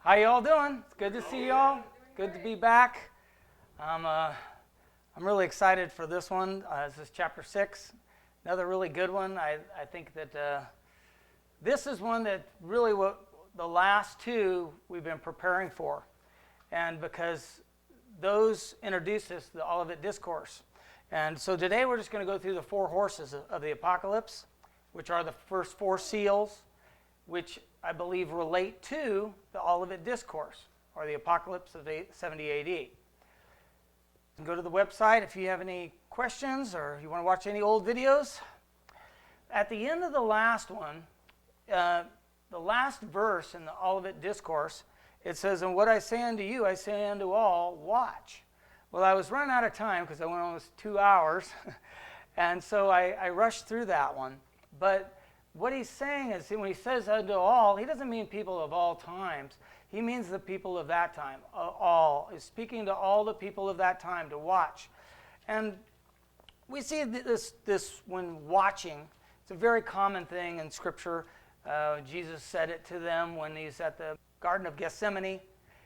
How y'all doing? It's good to see y'all. Good to be back. I'm really excited for this one. This is chapter 6, another really good one. I think that this is one that really what the last two we've been preparing for, and because those introduce us to the Olivet Discourse. And so today we're just going to go through the four horses of the apocalypse, which are the first four seals, which I believe relate to the Olivet Discourse, or the apocalypse of 70 AD. You can go to the website if you have any questions or you want to watch any old videos. At the end of the last one, the last verse in the Olivet Discourse, it says, "And what I say unto you, I say unto all, watch." Well, I was running out of time because I went almost 2 hours, and so I rushed through that one. But what he's saying is, when he says unto all, he doesn't mean people of all times. He means the people of that time. All. He's speaking to all the people of that time to watch. And we see this when watching. It's a very common thing in Scripture. Jesus said it to them when he's at the Garden of Gethsemane.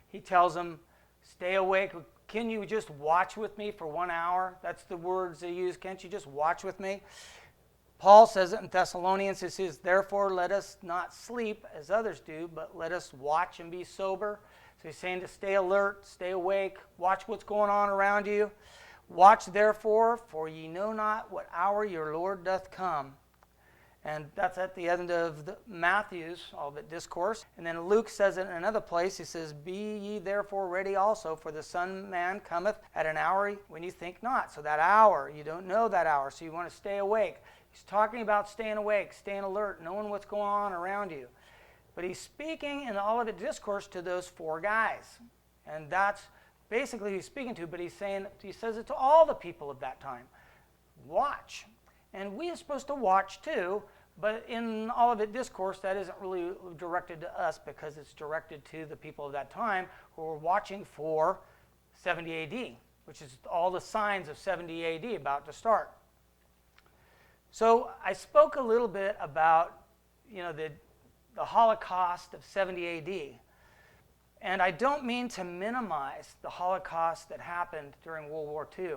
He tells them, stay awake. Can you just watch with me for 1 hour? That's the words they use. Can't you just watch with me? Paul says it in Thessalonians. He says, therefore let us not sleep as others do, but let us watch and be sober. So he's saying to stay alert, stay awake, watch what's going on around you. Watch therefore, for ye know not what hour your Lord doth come. And that's at the end of Matthew's Olivet Discourse. And then Luke says it in another place. He says, be ye therefore ready also, for the Son of Man cometh at an hour when you think not. So that hour, you don't know that hour, so you want to stay awake. He's talking about staying awake, staying alert, knowing what's going on around you. But he's speaking in the Olivet Discourse to those four guys. And that's basically who he's speaking to, but he says it to all the people of that time. Watch. And we are supposed to watch too, but in Olivet Discourse, that isn't really directed to us because it's directed to the people of that time who are watching for 70 AD, which is all the signs of 70 AD about to start. So I spoke a little bit about, the Holocaust of 70 AD. And I don't mean to minimize the Holocaust that happened during World War II,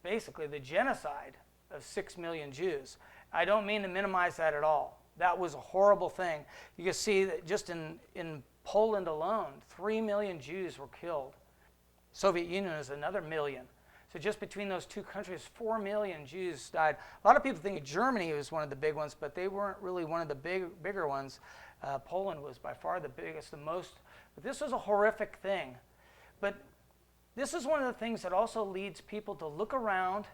basically the genocide of 6 million Jews. I don't mean to minimize that at all. That was a horrible thing. You can see that just in Poland alone, 3 million Jews were killed. Soviet Union is another million. So just between those two countries, 4 million Jews died. A lot of people think Germany was one of the big ones, but they weren't really one of the bigger ones. Poland was by far the biggest, the most. But this was a horrific thing. But this is one of the things that also leads people to look around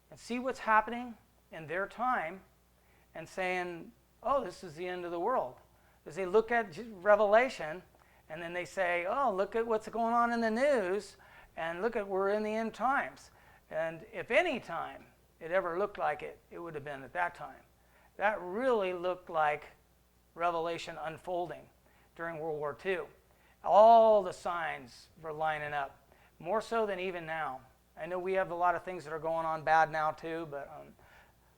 and see what's happening in their time and saying, oh, this is the end of the world. As they look at Revelation and then they say, oh, look at what's going on in the news, and look at we're in the end times. And if any time it ever looked like it, it would have been at that time. That really looked like Revelation unfolding during World War II. All the signs were lining up, more so than even now. I know we have a lot of things that are going on bad now too, but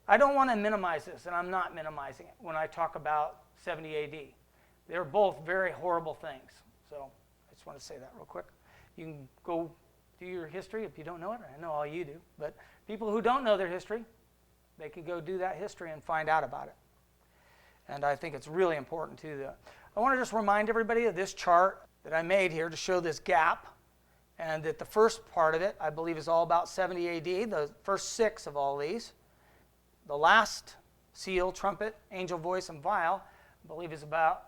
I don't want to minimize this, and I'm not minimizing it when I talk about 70 AD. They're both very horrible things. So I just want to say that real quick. You can go do your history if you don't know it. I know all you do. But people who don't know their history, they can go do that history and find out about it. And I think it's really important too. I want to just remind everybody of this chart that I made here to show this gap. And that the first part of it, I believe, is all about 70 AD, the first 6 of all these. The last seal, trumpet, angel voice, and vial, I believe is about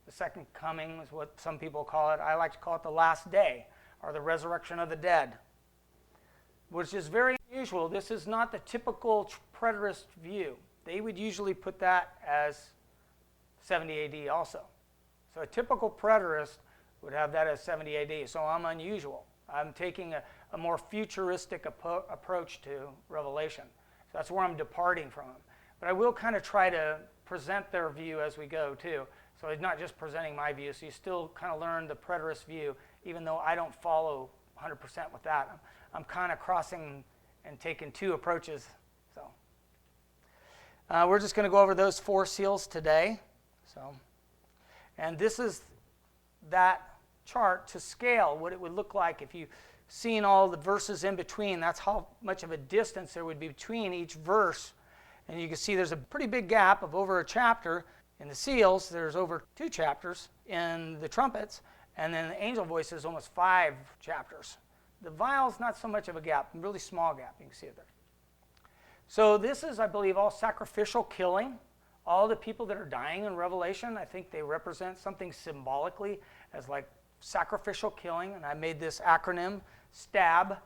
the second coming, is what some people call it. I like to call it the last day, or the resurrection of the dead, which is very unusual. This is not the typical preterist view. They would usually put that as 70 AD also. So a typical preterist would have that as 70 AD, so I'm unusual. I'm taking a more futuristic approach to Revelation. So that's where I'm departing from. But I will kind of try to present their view as we go too. So it's not just presenting my view, so you still kind of learn the preterist view, even though I don't follow 100% with that. I'm kind of crossing and taking two approaches. So we're just going to go over those four seals today. And this is that chart to scale, what it would look like if you seen all the verses in between. That's how much of a distance there would be between each verse. And you can see there's a pretty big gap of over a chapter. In the seals, there's over 2 chapters. In the trumpets, and then the angel voices, almost 5 chapters. The vials, not so much of a gap, a really small gap. You can see it there. So this is, I believe, all sacrificial killing. All the people that are dying in Revelation, I think they represent something symbolically as like sacrificial killing. And I made this acronym, STAB,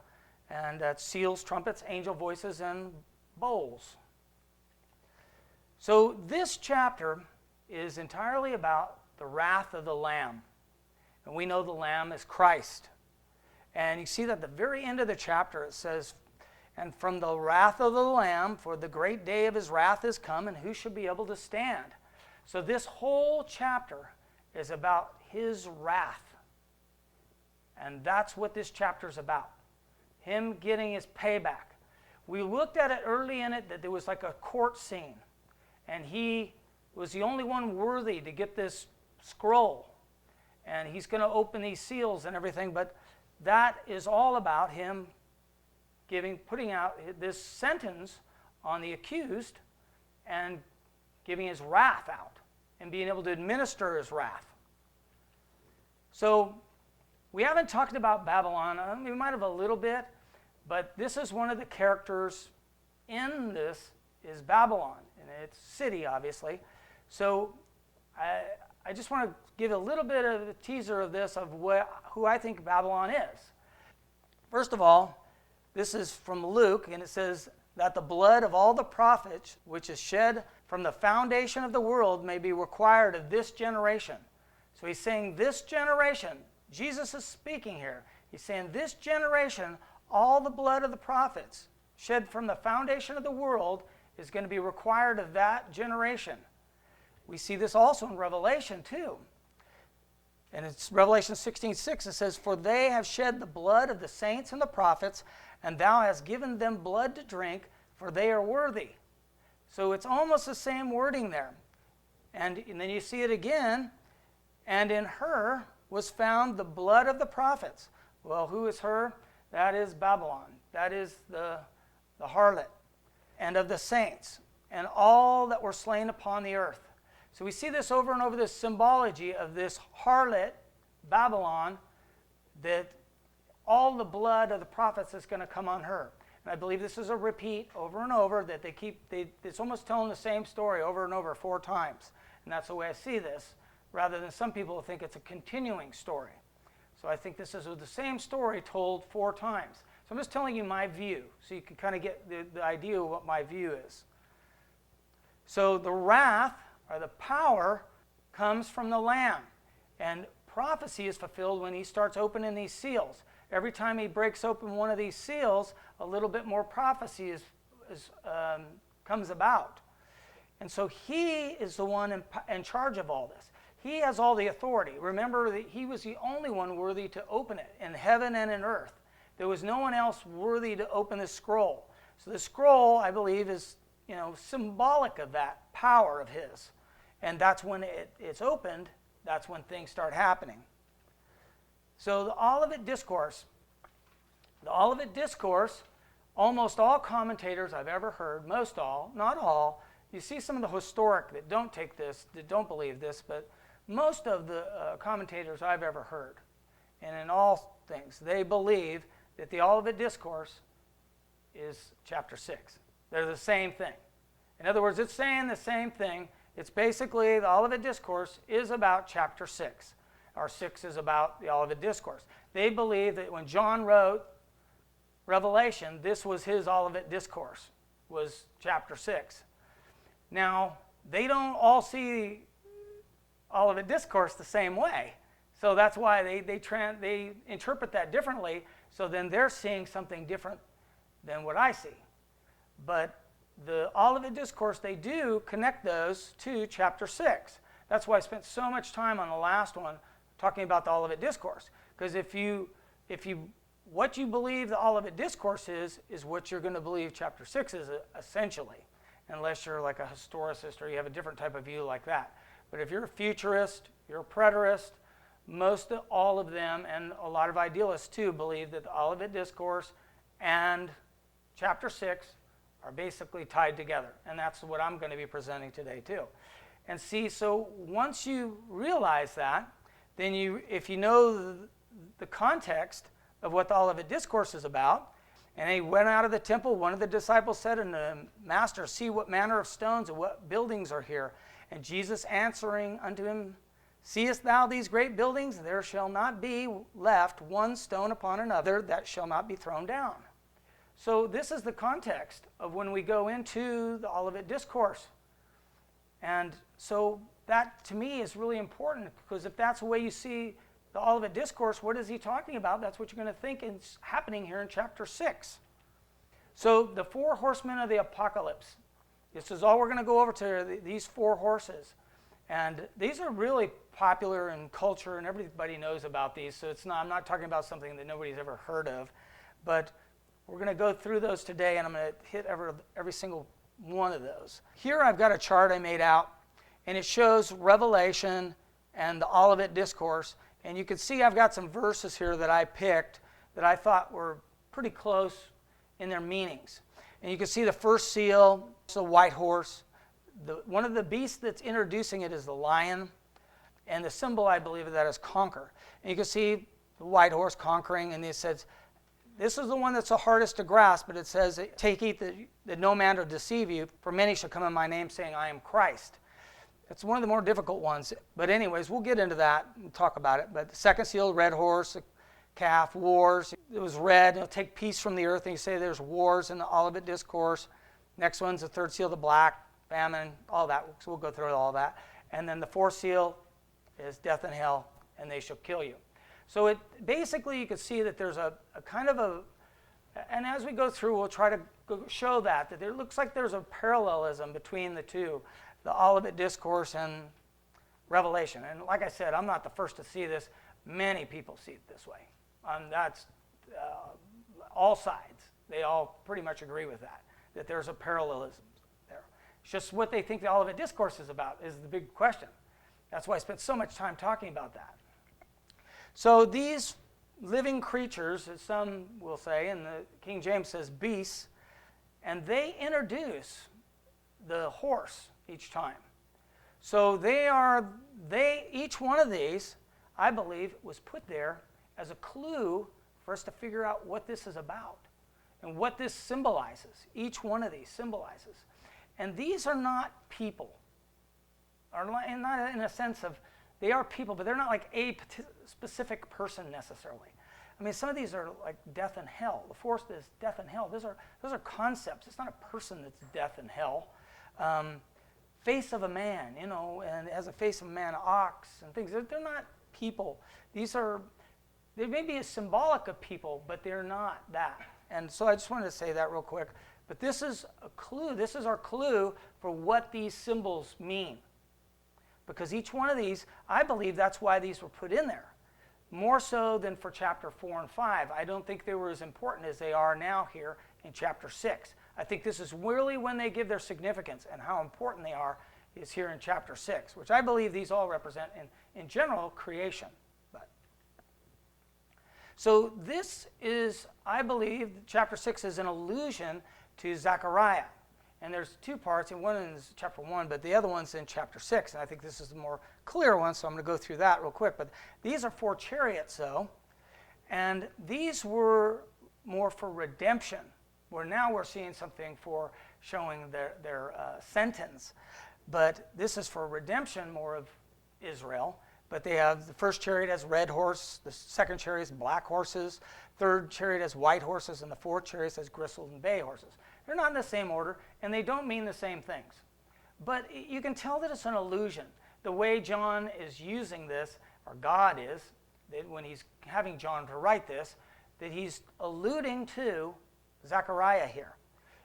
and that's seals, trumpets, angel voices, and bowls. So this chapter is entirely about the wrath of the Lamb. And we know the Lamb is Christ. And you see that at the very end of the chapter it says, and from the wrath of the Lamb, for the great day of his wrath is come, and who should be able to stand? So this whole chapter is about his wrath. And that's what this chapter is about. Him getting his payback. We looked at it early in it that there was like a court scene. And he was the only one worthy to get this scroll. And he's going to open these seals and everything. But that is all about him putting out this sentence on the accused and giving his wrath out and being able to administer his wrath. So we haven't talked about Babylon. We might have a little bit, but this is one of the characters in this is Babylon, and it's city, obviously. So I just want to give a little bit of a teaser of this, of who I think Babylon is. First of all, this is from Luke, and it says that the blood of all the prophets, which is shed from the foundation of the world, may be required of this generation. So he's saying this generation, Jesus is speaking here. He's saying this generation, all the blood of the prophets shed from the foundation of the world is going to be required of that generation. We see this also in Revelation too. And it's Revelation 16:6. It says, for they have shed the blood of the saints and the prophets, and thou hast given them blood to drink, for they are worthy. So it's almost the same wording there. And then you see it again, and in her was found the blood of the prophets. Well, who is her? That is Babylon. That is the harlot. And of the saints, and all that were slain upon the earth. So we see this over and over, this symbology of this harlot, Babylon, that all the blood of the prophets is going to come on her. And I believe this is a repeat over and over, that it's almost telling the same story over and over 4 times. And that's the way I see this, rather than some people think it's a continuing story. So I think this is the same story told 4 times. So I'm just telling you my view, so you can kind of get the idea of what my view is. So the wrath, or the power, comes from the Lamb. And prophecy is fulfilled when he starts opening these seals. Every time he breaks open one of these seals, a little bit more prophecy comes about. And so he is the one in charge of all this. He has all the authority. Remember that he was the only one worthy to open it in heaven and in earth. There was no one else worthy to open this scroll. So the scroll, I believe, is symbolic of that power of his. And that's when it's opened, that's when things start happening. So the Olivet Discourse, almost all commentators I've ever heard, most all, not all, you see some of the historic that don't take this, that don't believe this, but most of the commentators I've ever heard, and in all things, they believe that the Olivet Discourse is chapter 6. They're the same thing. In other words, it's saying the same thing. It's basically, the Olivet Discourse is about chapter 6. Or 6 is about the Olivet Discourse. They believe that when John wrote Revelation, this was his Olivet Discourse, was chapter 6. Now, they don't all see Olivet Discourse the same way. So that's why they interpret that differently. So then they're seeing something different than what I see. But the Olivet Discourse, they do connect those to chapter 6. That's why I spent so much time on the last one talking about the Olivet Discourse. Because what you believe the Olivet Discourse is what you're going to believe chapter 6 is, essentially. Unless you're like a historicist or you have a different type of view like that. But if you're a futurist, you're a preterist, all of them, and a lot of idealists too, believe that the Olivet Discourse and chapter 6 are basically tied together. And that's what I'm going to be presenting today too. And see, so once you realize that, then if you know the context of what the Olivet Discourse is about, and he went out of the temple, one of the disciples said unto him, Master, see what manner of stones and what buildings are here. And Jesus answering unto him, Seest thou these great buildings? There shall not be left one stone upon another that shall not be thrown down. So this is the context of when we go into the Olivet Discourse. And so that, to me, is really important, because if that's the way you see the Olivet Discourse, what is he talking about? That's what you're going to think is happening here in chapter 6. So the 4 horsemen of the apocalypse. This is all we're going to go over to, these 4 horses. And these are really popular in culture, and everybody knows about these. So I'm not talking about something that nobody's ever heard of. But we're going to go through those today, and I'm going to hit every single one of those. Here I've got a chart I made out, and it shows Revelation and the Olivet Discourse. And you can see I've got some verses here that I picked that I thought were pretty close in their meanings. And you can see the first seal, it's a white horse. One of the beasts that's introducing it is the lion. And the symbol, I believe, of that is conquer. And you can see the white horse conquering, and it says, this is the one that's the hardest to grasp, but it says, take heed that no man will deceive you, for many shall come in my name, saying, I am Christ. It's one of the more difficult ones. But anyways, we'll get into that and talk about it. But the second seal, red horse, calf, wars. It was red. It'll take peace from the earth. And you say there's wars in the Olivet Discourse. Next one's the third seal, the black, famine, all that. So we'll go through all that. And then the fourth seal is death and hell, and they shall kill you. So it basically, you can see that there's a kind of a, and as we go through, we'll try to show that there looks like there's a parallelism between the two, the Olivet Discourse and Revelation. And like I said, I'm not the first to see this. Many people see it this way. That's all sides. They all pretty much agree with that there's a parallelism there. It's just what they think the Olivet Discourse is about is the big question. That's why I spent so much time talking about that. So these living creatures, as some will say, and the King James says beasts, and they introduce the horse each time. So each one of these, I believe, was put there as a clue for us to figure out what this is about and what this symbolizes. Each one of these symbolizes. And these are not people, or not in a sense of, they are people, but they're not like a specific person necessarily. I mean, some of these are like death and hell. The fourth is death and hell. Those are concepts. It's not a person that's death and hell. Face of a man, and it has a face of a man, ox, and things. They're not people. They may be symbolic of people, but they're not that. And so I just wanted to say that real quick. But this is a clue. This is our clue for what these symbols mean. Because each one of these, I believe that's why these were put in there. More so than for chapter 4 and 5. I don't think they were as important as they are now here in chapter 6. I think this is really when they give their significance and how important they are is here in chapter 6, which I believe these all represent in general creation. So this is, I believe, chapter 6 is an allusion to Zechariah. And there's 2 parts, and one is chapter 1, but the other one's in chapter 6. And I think this is the more clear one, so I'm going to go through that real quick. But these are 4 chariots, though. And these were more for redemption, where now we're seeing something for showing their sentence. But this is for redemption more of Israel. But they have, the first chariot has red horse, the second chariot has black horses, third chariot has white horses, and the fourth chariot has gristled and bay horses. They're not in the same order, and they don't mean the same things. But you can tell that it's an allusion. The way John is using this, or God is, that when he's having John to write this, that he's alluding to Zechariah here.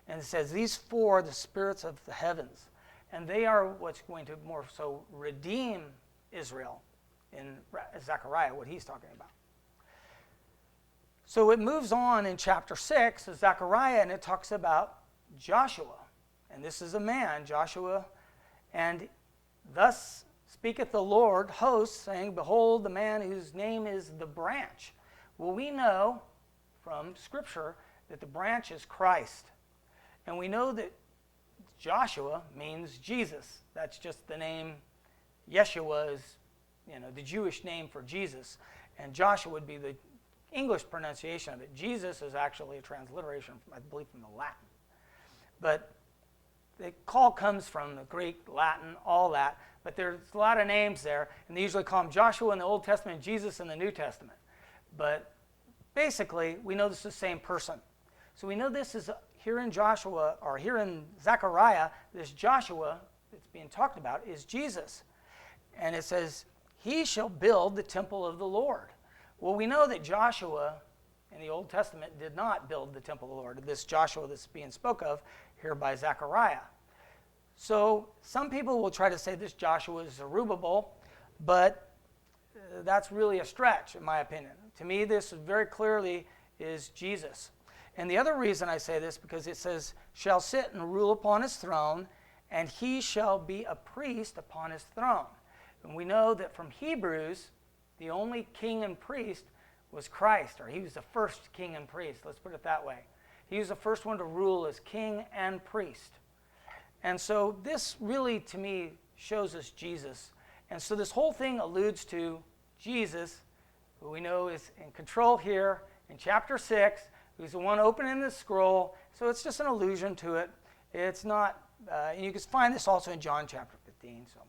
And it says, these 4 are the spirits of the heavens. And they are what's going to more so redeem Israel in Zechariah, what he's talking about. So it moves on in chapter 6 to Zechariah, and it talks about Joshua. And this is a man, Joshua, and thus speaketh the Lord hosts, saying, behold, the man whose name is the branch. Well, we know from Scripture that the branch is Christ. And we know that Joshua means Jesus. That's just the name. Yeshua is, the Jewish name for Jesus. And Joshua would be the English pronunciation of it. Jesus is actually a transliteration, I believe, from the Latin. But the call comes from the Greek, Latin, all that. But there's a lot of names there. And they usually call him Joshua in the Old Testament, Jesus in the New Testament. But basically, we know this is the same person. So we know this is here in Joshua, or here in Zechariah, this Joshua that's being talked about is Jesus. And it says, he shall build the temple of the Lord. Well, we know that Joshua in the Old Testament did not build the temple of the Lord. This Joshua that's being spoke of here by Zechariah. So some people will try to say this Joshua is Zerubbabel, but that's really a stretch in my opinion. To me, this very clearly is Jesus. And the other reason I say this, because it says, shall sit and rule upon his throne, and he shall be a priest upon his throne. And we know that from Hebrews, the only king and priest was Christ, or he was the first king and priest, let's put it that way. He was the first one to rule as king and priest. And so this really, to me, shows us Jesus. And so this whole thing alludes to Jesus, who we know is in control here in chapter 6, who's the one opening the scroll. So it's just an allusion to it. It's not, you can find this also in John chapter 15. So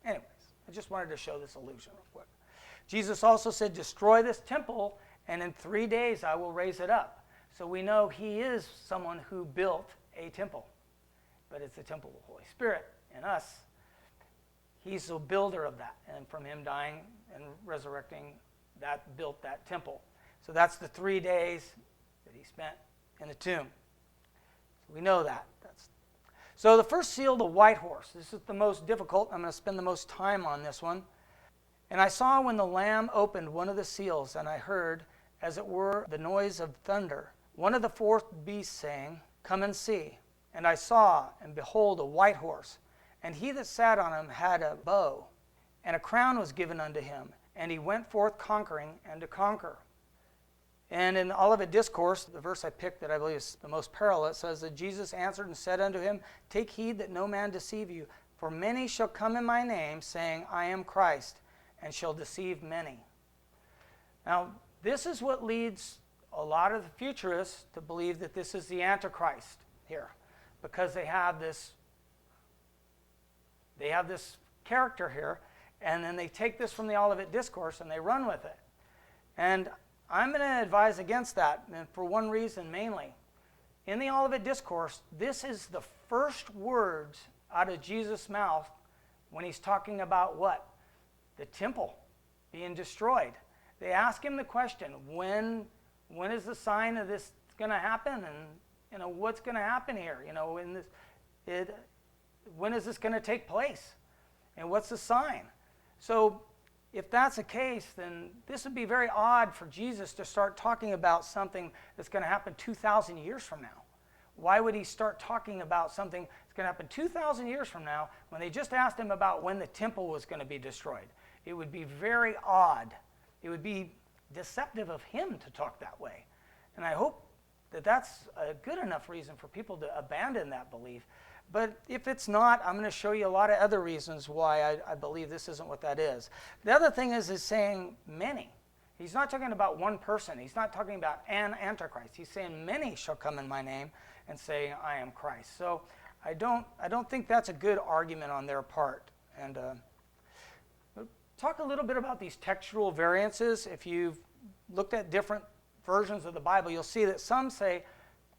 anyways, I just wanted to show this allusion real quick. Jesus also said, destroy this temple, and in 3 days I will raise it up. So we know he is someone who built a temple, but it's the temple of the Holy Spirit in us. He's the builder of that, and from him dying and resurrecting, that built that temple. So that's the 3 days that he spent in the tomb. So we know that. So the first seal, the white horse. This is the most difficult. I'm going to spend the most time on this one. And I saw when the Lamb opened one of the seals, and I heard, as it were, the noise of thunder. One of the four beasts saying, come and see. And I saw, and behold, a white horse. And he that sat on him had a bow, and a crown was given unto him. And he went forth conquering and to conquer. And in the Olivet Discourse, the verse I picked that I believe is the most parallel, it says that Jesus answered and said unto him, take heed that no man deceive you, for many shall come in my name, saying, I am Christ, and shall deceive many. Now, this is what leads a lot of the futurists to believe that this is the Antichrist here, because they have this character here, and then they take this from the Olivet Discourse and they run with it. And I'm going to advise against that, and for one reason mainly. In the Olivet Discourse, this is the first words out of Jesus' mouth when he's talking about what? The temple being destroyed. They ask him the question, when is the sign of this going to happen? And what's going to happen here? When is this going to take place? And what's the sign? So if that's the case, then this would be very odd for Jesus to start talking about something that's going to happen 2,000 years from now. Why would he start talking about something that's going to happen 2,000 years from now when they just asked him about when the temple was going to be destroyed? It would be very odd. It would be deceptive of him to talk that way. And I hope that that's a good enough reason for people to abandon that belief. But if it's not, I'm going to show you a lot of other reasons why I believe this isn't what that is. The other thing is saying many. He's not talking about one person. He's not talking about an Antichrist. He's saying many shall come in my name and say, I am Christ. So I don't think that's a good argument on their part. And talk a little bit about these textual variances. If you've looked at different versions of the Bible, you'll see that some say,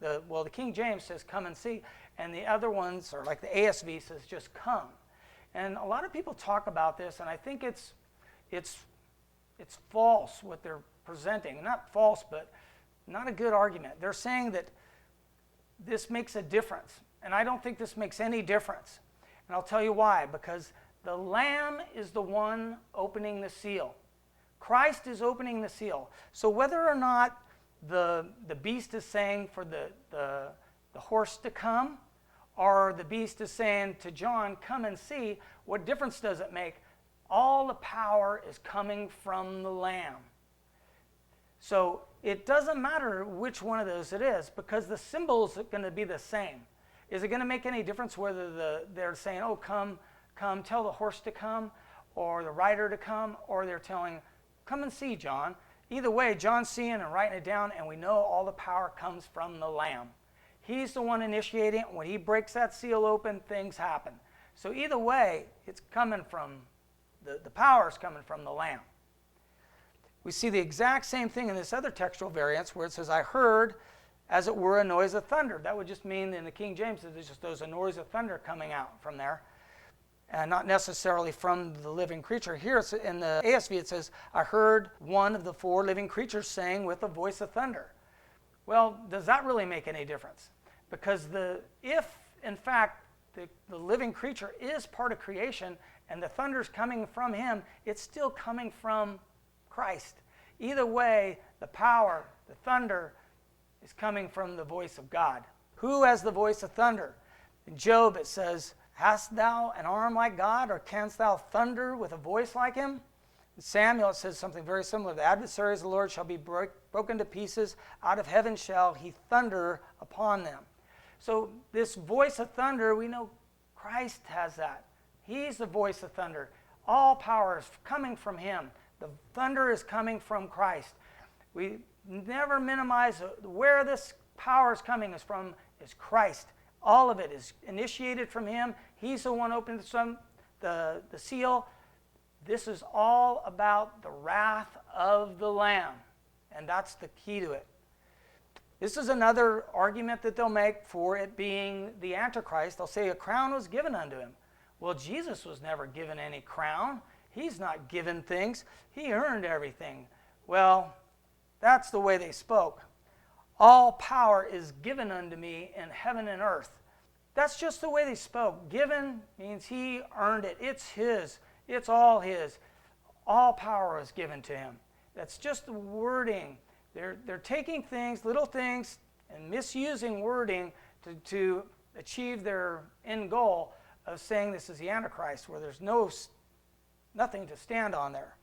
the King James says, come and see. And the other ones, or like the ASV, says just come. And a lot of people talk about this, and I think it's false what they're presenting. Not false, but not a good argument. They're saying that this makes a difference. And I don't think this makes any difference. And I'll tell you why. Because the Lamb is the one opening the seal. Christ is opening the seal. So whether or not the beast is saying for the horse to come, or the beast is saying to John, come and see, what difference does it make? all the power is coming from the Lamb. So it doesn't matter which one of those it is, because the symbol is going to be the same. Is it going to make any difference whether they're saying, oh, come, tell the horse to come, or the rider to come, or they're telling, come and see, John? Either way, John's seeing and writing it down, and we know all the power comes from the Lamb. He's the one initiating it. When he breaks that seal open, things happen. So either way, it's coming from, the power is coming from the Lamb. We see the exact same thing in this other textual variance where it says, I heard as it were a noise of thunder. That would just mean in the King James that there's a noise of thunder coming out from there, and not necessarily from the living creature. Here in the ASV it says, I heard one of the four living creatures saying with a voice of thunder. Well, does that really make any difference? Because if in fact the living creature is part of creation and the thunder's coming from him, it's still coming from Christ. Either way, the power, the thunder, is coming from the voice of God. Who has the voice of thunder? In Job it says, hast thou an arm like God, or canst thou thunder with a voice like him? In Samuel it says something very similar. The adversaries of the Lord shall be broken to pieces. Out of heaven shall he thunder upon them. So this voice of thunder, we know Christ has that. He's the voice of thunder. All power is coming from him. The thunder is coming from Christ. We never minimize where this power is coming from is Christ. All of it is initiated from him. He's the one opening the seal. This is all about the wrath of the Lamb, and that's the key to it. This is another argument that they'll make for it being the Antichrist. They'll say a crown was given unto him. Well, Jesus was never given any crown. He's not given things. He earned everything. Well, that's the way they spoke. All power is given unto me in heaven and earth. That's just the way they spoke. Given means he earned it. It's his. It's all his. All power is given to him. That's just the wording. They're taking things, little things, and misusing wording to achieve their end goal of saying this is the Antichrist, where there's nothing to stand on there.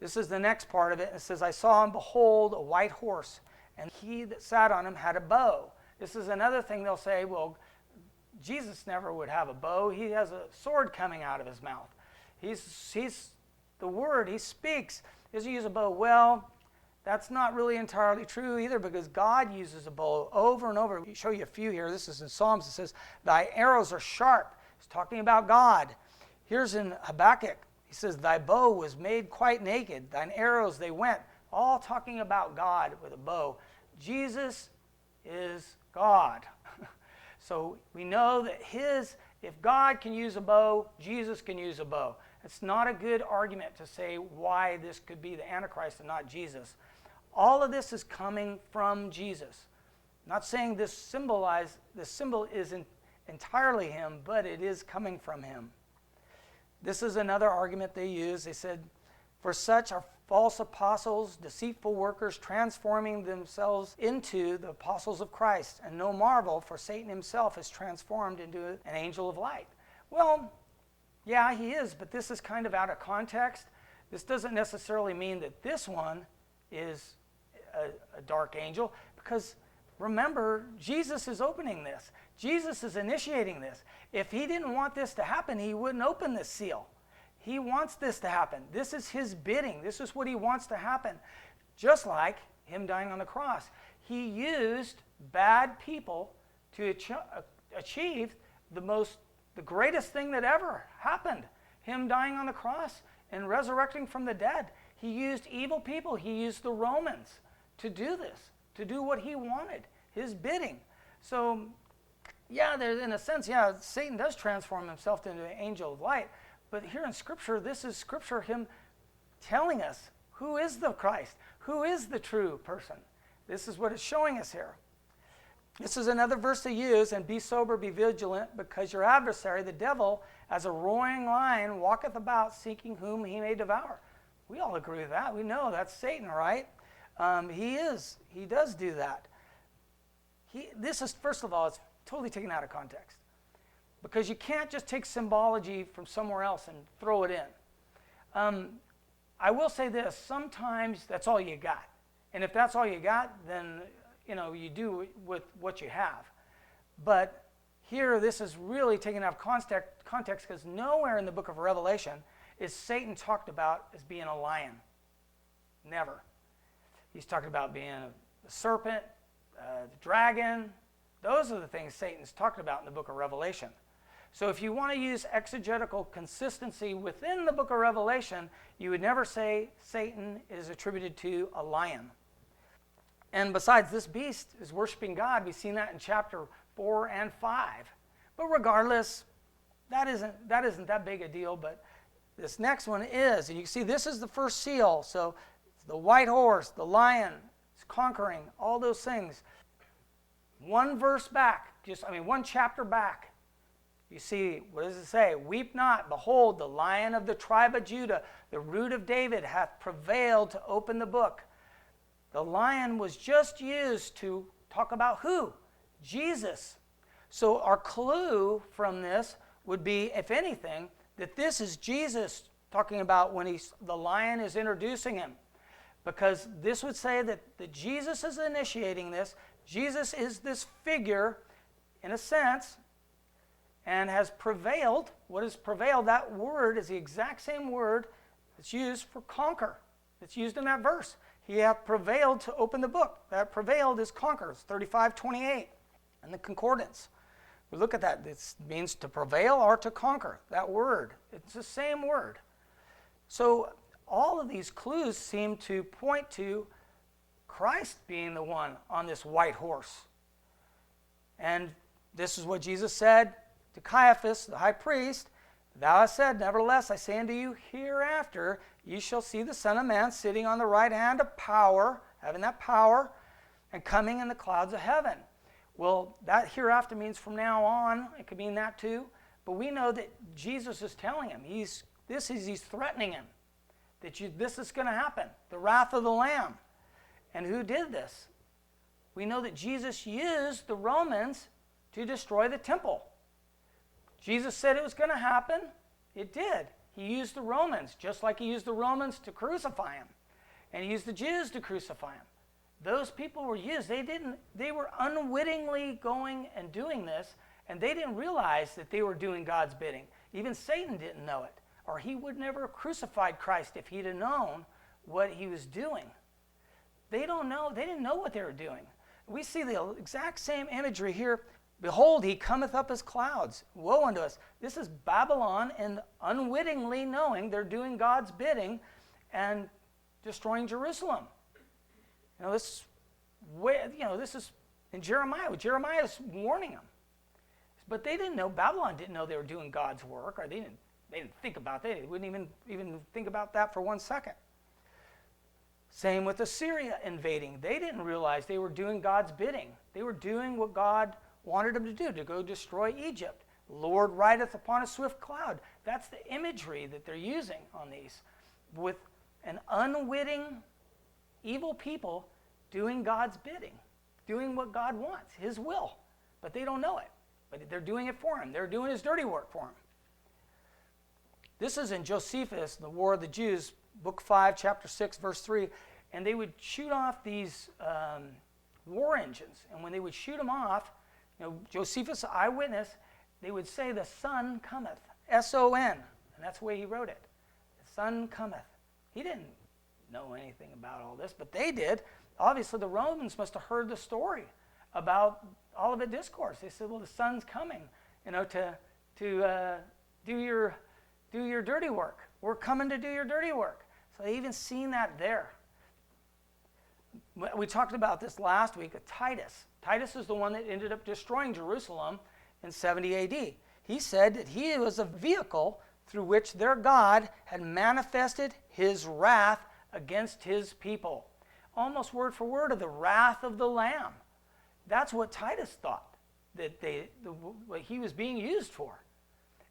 This is the next part of it. It says, I saw and behold a white horse, and he that sat on him had a bow. This is another thing they'll say, well, Jesus never would have a bow. He has a sword coming out of his mouth. He's the word, he speaks. Does he use a bow? Well, that's not really entirely true either, because God uses a bow over and over. I'll show you a few here. This is in Psalms. It says, thy arrows are sharp. It's talking about God. Here's in Habakkuk. He says, thy bow was made quite naked. Thine arrows, they went. All talking about God with a bow. Jesus is God. So we know that if God can use a bow, Jesus can use a bow. It's not a good argument to say why this could be the Antichrist and not Jesus. All of this is coming from Jesus. I'm not saying this symbol isn't entirely him, but it is coming from him. This is another argument they use. They said, for such are false apostles, deceitful workers, transforming themselves into the apostles of Christ. And no marvel, for Satan himself is transformed into an angel of light. Well, yeah, he is, but this is kind of out of context. This doesn't necessarily mean that this one is a dark angel, because remember, Jesus is opening this. Jesus is initiating this. If he didn't want this to happen, he wouldn't open this seal. He wants this to happen. This is his bidding. This is what he wants to happen. Just like him dying on the cross. He used bad people to achieve the greatest thing that ever happened. Him dying on the cross and resurrecting from the dead. He used evil people. He used the Romans to do this, to do what he wanted, his bidding. So, yeah, in a sense, Satan does transform himself into an angel of light. But here in Scripture, this is Scripture, him telling us who is the Christ, who is the true person. This is what it's showing us here. This is another verse to use, and be sober, be vigilant, because your adversary, the devil, as a roaring lion, walketh about, seeking whom he may devour. We all agree with that. We know that's Satan, right? He does do that. This is, first of all, it's totally taken out of context. because you can't just take symbology from somewhere else and throw it in. I will say this, sometimes that's all you got. And if that's all you got, then you do with what you have. But here, this is really taken out of context because nowhere in the book of Revelation is Satan talked about as being a lion. Never. He's talking about being a serpent, the dragon. Those are the things Satan's talking about in the book of Revelation. So if you want to use exegetical consistency within the book of Revelation, you would never say Satan is attributed to a lion. And besides, this beast is worshiping God. We've seen that in chapter 4 and 5. But regardless, that isn't that big a deal, but this next one is. And you can see this is the first seal. So the white horse, the lion, it's conquering, all those things. One verse back, one chapter back. You see, what does it say? Weep not, behold, the Lion of the tribe of Judah, the root of David, hath prevailed to open the book. The lion was just used to talk about who? Jesus. So our clue from this would be, if anything, that this is Jesus talking about when the lion is introducing him. Because this would say that Jesus is initiating this. Jesus is this figure, in a sense, and has prevailed. What is prevailed? That word is the exact same word that's used for conquer. It's used in that verse. He hath prevailed to open the book. That prevailed is conquer. It's 35:28 in the concordance. We look at that. It means to prevail or to conquer. That word. It's the same word. So all of these clues seem to point to Christ being the one on this white horse. And this is what Jesus said to Caiaphas, the high priest. Thou hast said, nevertheless, I say unto you, hereafter ye shall see the Son of Man sitting on the right hand of power, having that power, and coming in the clouds of heaven. Well, that hereafter means from now on. It could mean that too. But we know that Jesus is telling him, he's threatening him, that this is going to happen, the wrath of the Lamb. And who did this? We know that Jesus used the Romans to destroy the temple. Jesus said it was going to happen. It did. He used the Romans, just like he used the Romans to crucify him. And he used the Jews to crucify him. Those people were used. They were unwittingly going and doing this, and they didn't realize that they were doing God's bidding. Even Satan didn't know it, or he would never have crucified Christ if he'd have known what he was doing. They didn't know what they were doing. We see the exact same imagery here. Behold, he cometh up as clouds. Woe unto us. This is Babylon, and unwittingly knowing they're doing God's bidding and destroying Jerusalem. This is in Jeremiah. Jeremiah is warning them. But they didn't know, Babylon didn't know they were doing God's work, or they didn't think about that. They wouldn't even think about that for 1 second. Same with Assyria invading. They didn't realize they were doing God's bidding. They were doing what God wanted them to do, to go destroy Egypt. The Lord rideth upon a swift cloud. That's the imagery that they're using on these, with an unwitting, evil people doing God's bidding, doing what God wants, his will. But they don't know it. But they're doing it for him. They're doing his dirty work for him. This is in Josephus, the War of the Jews, book 5, chapter 6, verse 3. And they would shoot off these war engines. And when they would shoot them off, Josephus, eyewitness, they would say, the sun cometh, S-O-N. And that's the way he wrote it. The sun cometh. He didn't know anything about all this, but they did. Obviously, the Romans must have heard the story about Olivet Discourse. They said, well, the sun's coming, to do your dirty work. We're coming to do your dirty work. So they even seen that there. We talked about this last week with Titus. Titus is the one that ended up destroying Jerusalem in 70 AD. He said that he was a vehicle through which their God had manifested his wrath against his people. Almost word for word of the wrath of the Lamb. That's what Titus thought that what he was being used for,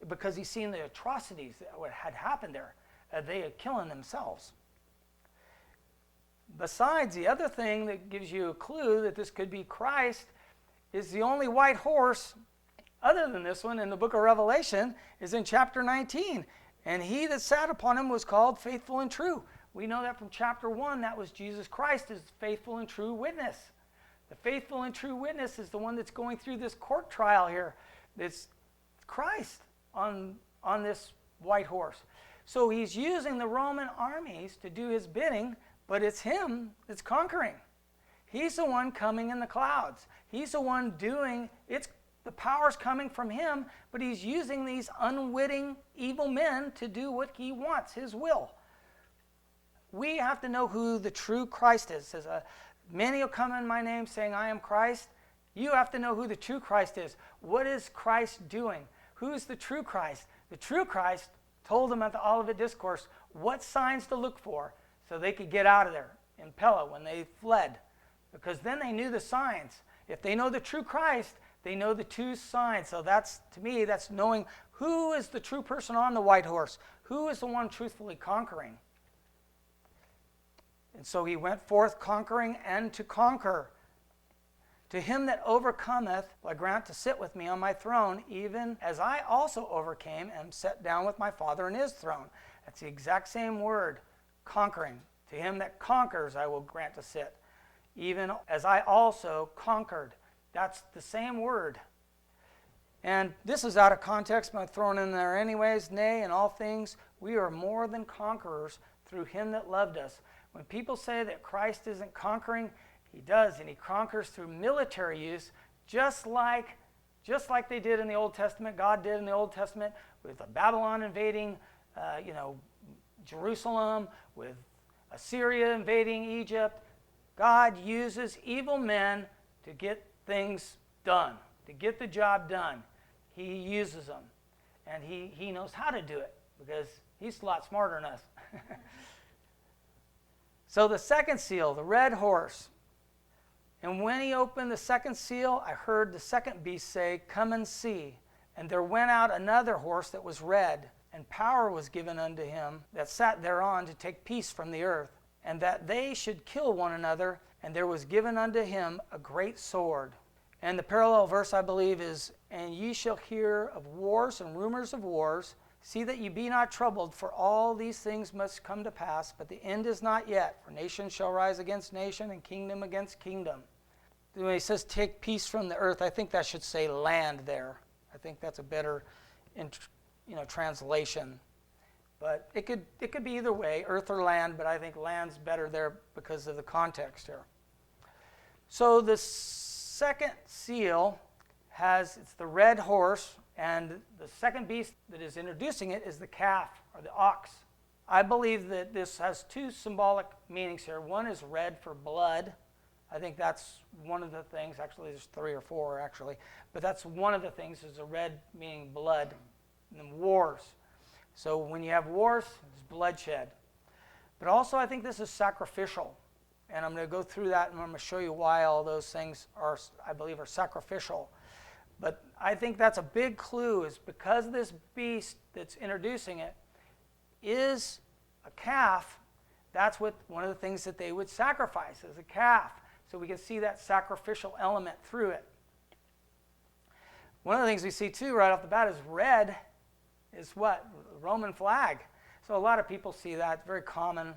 because he's seen the atrocities that had happened there. They had killing themselves. Besides, the other thing that gives you a clue that this could be Christ is the only white horse other than this one in the book of Revelation is in chapter 19. And he that sat upon him was called faithful and true. We know that from chapter 1, that was Jesus Christ as faithful and true witness. The faithful and true witness is the one that's going through this court trial here. It's Christ on this white horse. So he's using the Roman armies to do his bidding, but it's him that's conquering. He's the one coming in the clouds. He's the one doing, the power's coming from him, but he's using these unwitting evil men to do what he wants, his will. We have to know who the true Christ is. It says, many will come in my name saying, I am Christ. You have to know who the true Christ is. What is Christ doing? Who's the true Christ? The true Christ told them at the Olivet Discourse what signs to look for so they could get out of there in Pella when they fled. Because then they knew the signs. If they know the true Christ, they know the two signs. So that's, to me, that's knowing who is the true person on the white horse. Who is the one truthfully conquering? And so he went forth conquering and to conquer. To him that overcometh, will I grant to sit with me on my throne, even as I also overcame and sat down with my Father in his throne. That's the exact same word, conquering. To him that conquers, I will grant to sit, even as I also conquered. That's the same word. And this is out of context, but I'm thrown in there anyways. Nay, in all things, we are more than conquerors through him that loved us. When people say that Christ isn't conquering, he does, and he conquers through military use, just like they did in the Old Testament. God did in the Old Testament with Babylon invading, Jerusalem, with Assyria invading Egypt. God uses evil men to get things done, to get the job done. He uses them, and he knows how to do it because he's a lot smarter than us. So the second seal, the red horse. And when he opened the second seal, I heard the second beast say, Come and see. And there went out another horse that was red, and power was given unto him that sat thereon to take peace from the earth, and that they should kill one another, and there was given unto him a great sword. And the parallel verse, I believe, is, And ye shall hear of wars and rumors of wars. See that ye be not troubled, for all these things must come to pass, but the end is not yet. For nation shall rise against nation, and kingdom against kingdom. When he says take peace from the earth, I think that should say land there. I think that's a better translation. But it could be either way, earth or land, but I think land's better there because of the context here. So the second seal it's the red horse, and the second beast that is introducing it is the calf or the ox. I believe that this has two symbolic meanings here. One is red for blood. I think that's one of the things. Actually, there's 3 or 4 actually, but that's one of the things is a red meaning blood, and then wars. So when you have wars, there's bloodshed. But also I think this is sacrificial, and I'm going to go through that, and I'm going to show you why all those things are, I believe, are sacrificial. But I think that's a big clue, is because this beast that's introducing it is a calf. That's what one of the things that they would sacrifice is a calf. So we can see that sacrificial element through it. One of the things we see too right off the bat is red is what? The Roman flag. So a lot of people see that. It's very common.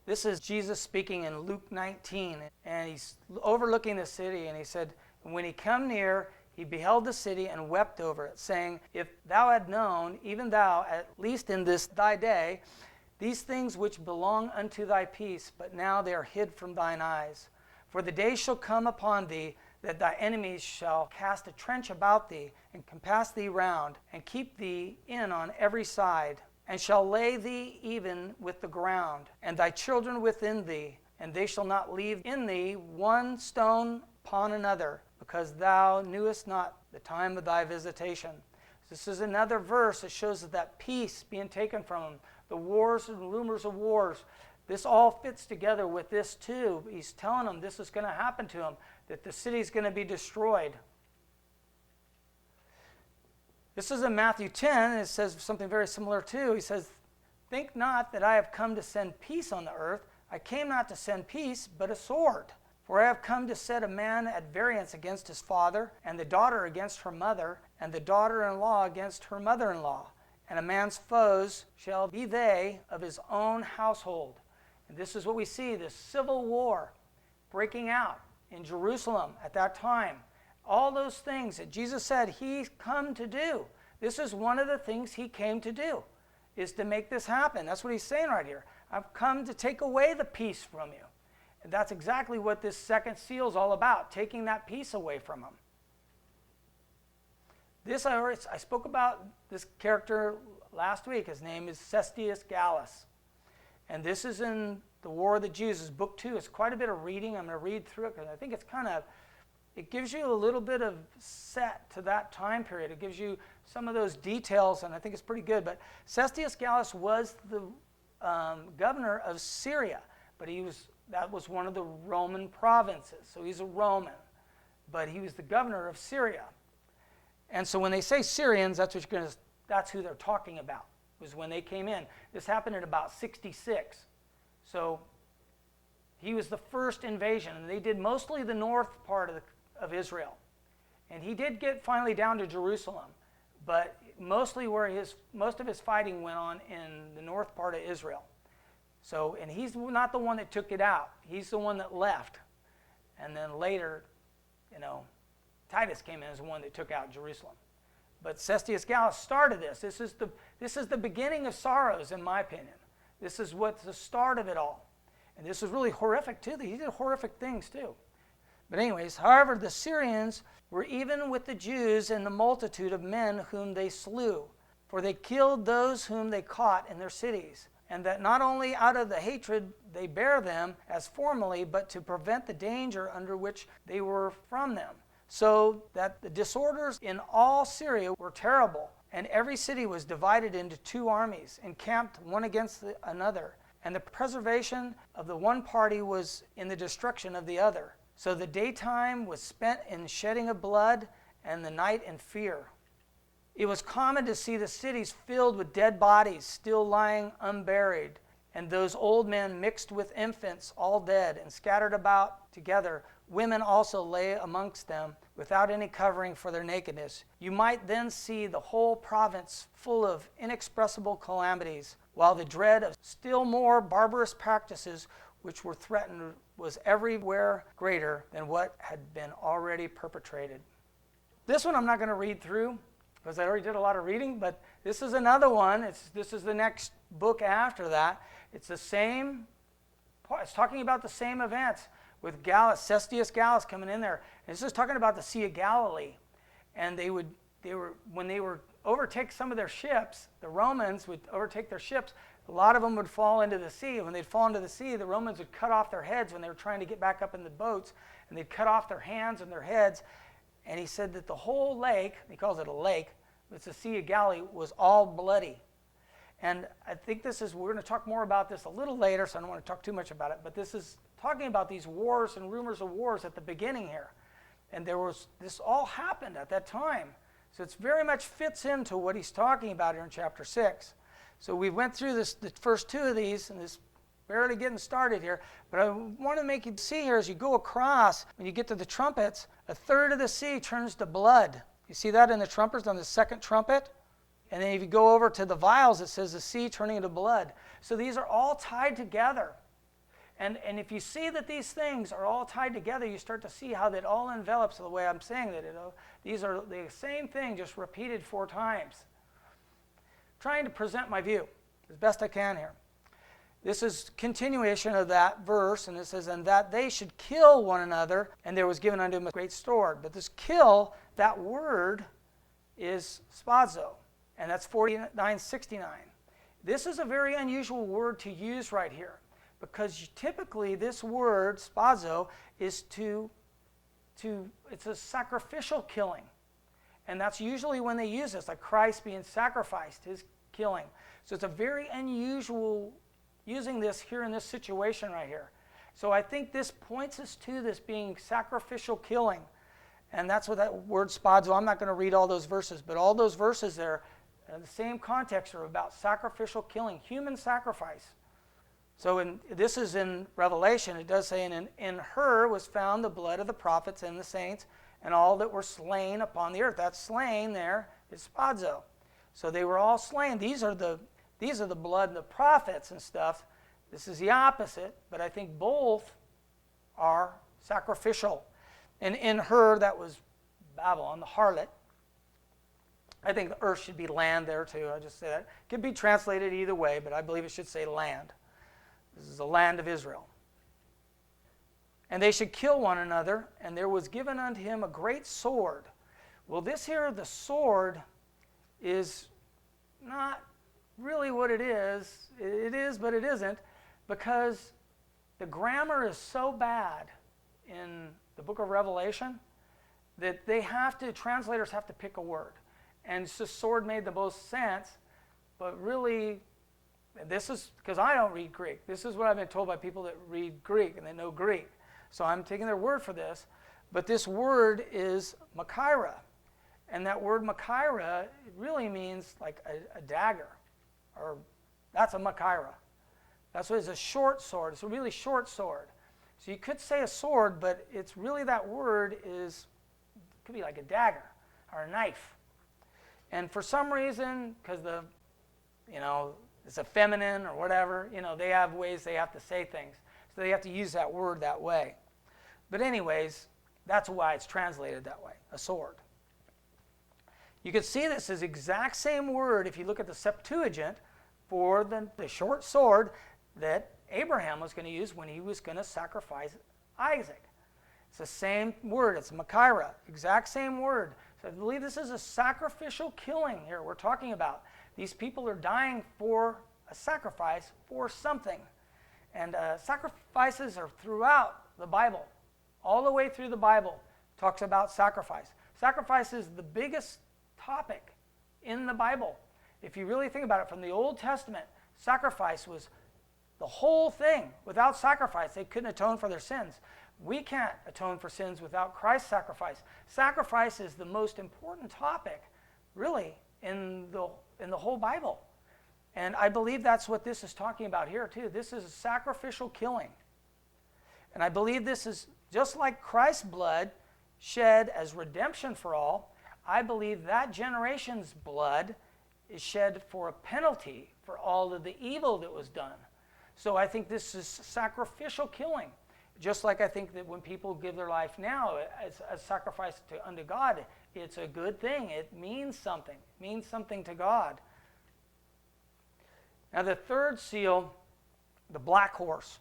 This is Jesus speaking in Luke 19, and he's overlooking the city, and he said, when he come near, he beheld the city and wept over it, saying, If thou had known, even thou, at least in this thy day, these things which belong unto thy peace, but now they are hid from thine eyes. For the day shall come upon thee, that thy enemies shall cast a trench about thee, and compass thee round, and keep thee in on every side, and shall lay thee even with the ground, and thy children within thee, and they shall not leave in thee one stone upon another, because thou knewest not the time of thy visitation. This is another verse that shows that peace being taken from them, the wars and rumors of wars. This all fits together with this too. He's telling them this is going to happen to them, that the city is going to be destroyed. This is in Matthew 10, and it says something very similar too. He says, Think not that I have come to send peace on the earth. I came not to send peace, but a sword. For I have come to set a man at variance against his father, and the daughter against her mother, and the daughter-in-law against her mother-in-law. And a man's foes shall be they of his own household. And this is what we see, this civil war breaking out in Jerusalem at that time. All those things that Jesus said he's come to do. This is one of the things he came to do, is to make this happen. That's what he's saying right here. I've come to take away the peace from you. And that's exactly what this second seal is all about, taking that peace away from them. I spoke about this character last week. His name is Sestius Gallus. And this is in the War of the Jews. It's book 2. It's quite a bit of reading. I'm going to read through it because I think it gives you a little bit of set to that time period. It gives you some of those details, and I think it's pretty good. But Sestius Gallus was the governor of Syria, but that was one of the Roman provinces. So he's a Roman, but he was the governor of Syria. And so when they say Syrians, that's who they're talking about, was when they came in. This happened in about 66. So he was the first invasion, and they did mostly the north part of Israel. And he did get finally down to Jerusalem, but mostly where most of his fighting went on in the north part of Israel. So, and he's not the one that took it out. He's the one that left. And then later, Titus came in as the one that took out Jerusalem. But Sestius Gallus started this. This is the beginning of sorrows, in my opinion. This is what's the start of it all. And this is really horrific, too. He did horrific things, too. But anyways, however, the Syrians were even with the Jews in the multitude of men whom they slew. For they killed those whom they caught in their cities. And that not only out of the hatred they bear them as formerly, but to prevent the danger under which they were from them. So that the disorders in all Syria were terrible, and every city was divided into 2 armies, encamped one against another. And the preservation of the one party was in the destruction of the other. So the daytime was spent in shedding of blood, and the night in fear. It was common to see the cities filled with dead bodies still lying unburied, and those old men mixed with infants, all dead, and scattered about together. Women also lay amongst them, without any covering for their nakedness. You might then see the whole province full of inexpressible calamities, while the dread of still more barbarous practices which were threatened was everywhere greater than what had been already perpetrated. This one I'm not going to read through, because I already did a lot of reading, but this is another one. This is the next book after that. It's the same, it's talking about the same events with Gallus, Sestius Gallus coming in there. And this is talking about the Sea of Galilee. And when they were overtake some of their ships, the Romans would overtake their ships, a lot of them would fall into the sea. When they'd fall into the sea, the Romans would cut off their heads when they were trying to get back up in the boats, and they'd cut off their hands and their heads. And he said that the whole lake, he calls it a lake, it's the Sea of Galilee, was all bloody. And I think we're going to talk more about this a little later, so I don't want to talk too much about it, but this is talking about these wars and rumors of wars at the beginning here. And this all happened at that time. So it very much fits into what he's talking about here in chapter 6. So we went through the first 2 of these, and this barely getting started here, but I want to make you see here as you go across, when you get to the trumpets, 1/3 of the sea turns to blood. You see that in the trumpets on the second trumpet? And then if you go over to the vials, it says the sea turning into blood. So these are all tied together. And if you see that these things are all tied together, you start to see how that all envelops the way I'm saying that. These are the same thing, just repeated 4 times. Trying to present my view as best I can here. This is continuation of that verse, and it says, and that they should kill one another, and there was given unto them a great sword. But this kill, that word is spazo, and that's 49:69. This is a very unusual word to use right here, because typically this word, spazo, is it's a sacrificial killing. And that's usually when they use this, like Christ being sacrificed, his killing. So it's a very unusual using this here in this situation right here. So I think this points us to this being sacrificial killing. And that's what that word spazo, I'm not going to read all those verses, but all those verses there, in the same context, are about sacrificial killing, human sacrifice. So this is in Revelation. It does say, in her was found the blood of the prophets and the saints and all that were slain upon the earth. That slain there is spazo. So they were all slain. These are the blood of the prophets and stuff. This is the opposite, but I think both are sacrificial. And in her, that was Babylon, the harlot. I think the earth should be land there too. I just say that. It could be translated either way, but I believe it should say land. This is the land of Israel. And they should kill one another, and there was given unto him a great sword. Well, this here, the sword, is not really what it is. It is, but it isn't, because the grammar is so bad in the book of Revelation that translators have to pick a word. And it's just sword made the most sense, but really, this is, because I don't read Greek. This is what I've been told by people that read Greek and they know Greek. So I'm taking their word for this. But this word is Machaira. And that word Machaira really means like a dagger. Or that's a Machaira. That's what it's a short sword. It's a really short sword. So you could say a sword, but it's really that word could be like a dagger or a knife. And for some reason, because it's a feminine or whatever, they have ways they have to say things. So they have to use that word that way. But anyways, that's why it's translated that way, a sword. You can see this is the exact same word if you look at the Septuagint for the short sword that Abraham was going to use when he was going to sacrifice Isaac. It's the same word. It's Machaira, exact same word. So I believe this is a sacrificial killing here we're talking about. These people are dying for a sacrifice for something. And sacrifices are throughout the Bible. All the way through the Bible talks about sacrifice. Sacrifice is the biggest topic in the Bible. If you really think about it, from the Old Testament, sacrifice was the whole thing. Without sacrifice, they couldn't atone for their sins. We can't atone for sins without Christ's sacrifice. Sacrifice is the most important topic, really, in the whole Bible. And I believe that's what this is talking about here, too. This is a sacrificial killing. And I believe this is just like Christ's blood shed as redemption for all. I believe that generation's blood is shed for a penalty for all of the evil that was done. So I think this is sacrificial killing. Just like I think that when people give their life now as a sacrifice unto God, it's a good thing. It means something. It means something to God. Now the third seal, the black horse.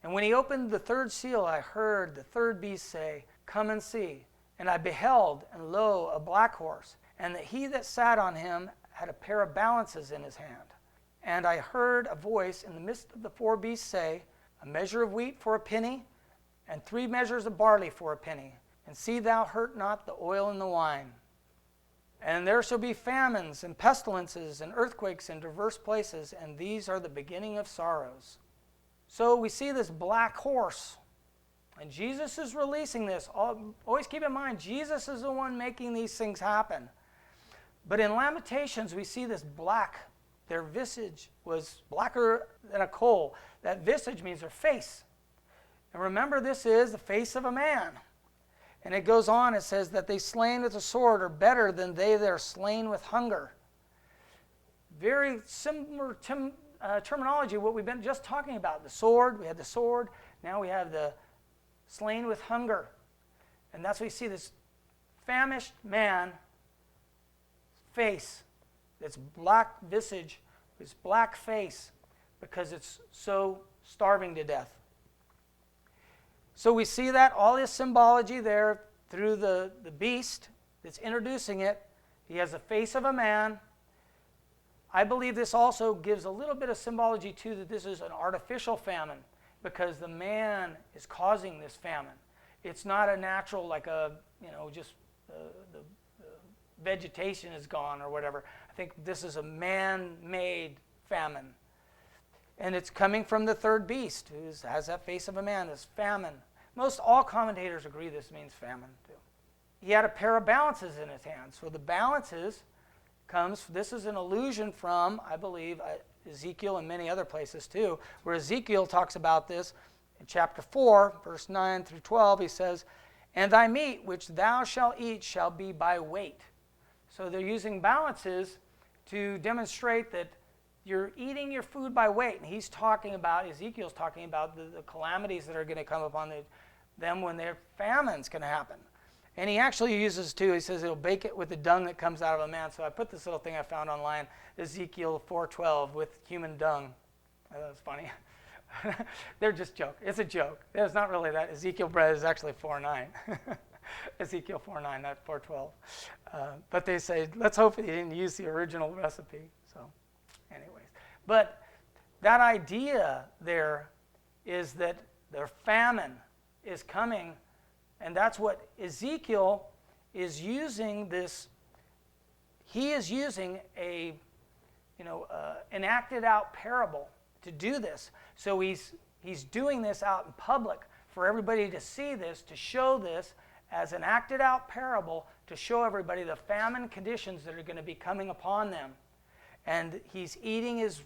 And when he opened the third seal, I heard the third beast say, "Come and see." And I beheld, and lo, a black horse, and that he that sat on him had a pair of balances in his hand. And I heard a voice in the midst of the four beasts say, "A measure of wheat for a penny, and 3 measures of barley for a penny. And see thou hurt not the oil and the wine. And there shall be famines and pestilences and earthquakes in diverse places, and these are the beginning of sorrows." So we see this black horse, and Jesus is releasing this. Always keep in mind, Jesus is the one making these things happen. But in Lamentations, we see this black. Their visage was blacker than a coal. That visage means their face. And remember, this is the face of a man. And it goes on, it says that they slain with the sword are better than they that are slain with hunger. Very similar terminology, what we've been just talking about. The sword, we had the sword, now we have the slain with hunger. And that's what we see, this famished man face, this black visage, this black face, because it's so starving to death. So we see that, all this symbology there through the beast that's introducing it. He has the face of a man. I believe this also gives a little bit of symbology too, that this is an artificial famine, because the man is causing this famine. It's not a natural, like just the vegetation is gone or whatever. I think this is a man-made famine. And it's coming from the third beast, who has that face of a man, this famine. Most all commentators agree this means famine too. He had a pair of balances in his hand. So the balances this is an allusion from, I believe, Ezekiel and many other places too, where Ezekiel talks about this in chapter 4, verse 9 through 12. He says, "And thy meat which thou shalt eat shall be by weight." So they're using balances to demonstrate that you're eating your food by weight. And Ezekiel's talking about the calamities that are going to come upon them when their famine's going to happen. And he actually uses too, he says he'll bake it with the dung that comes out of a man. So I put this little thing I found online, Ezekiel 4:12 with human dung. I thought it was funny. They're just joke. It's a joke. It's not really that. Ezekiel bread is actually 4:9. Ezekiel 4:9, not 4:12. But they say, let's hope he didn't use the original recipe. So anyways. But that idea there is that their famine is coming. And that's what Ezekiel is using this. He is using an acted out parable to do this. So he's doing this out in public for everybody to see this, to show this as an acted out parable, to show everybody the famine conditions that are going to be coming upon them. And he's eating his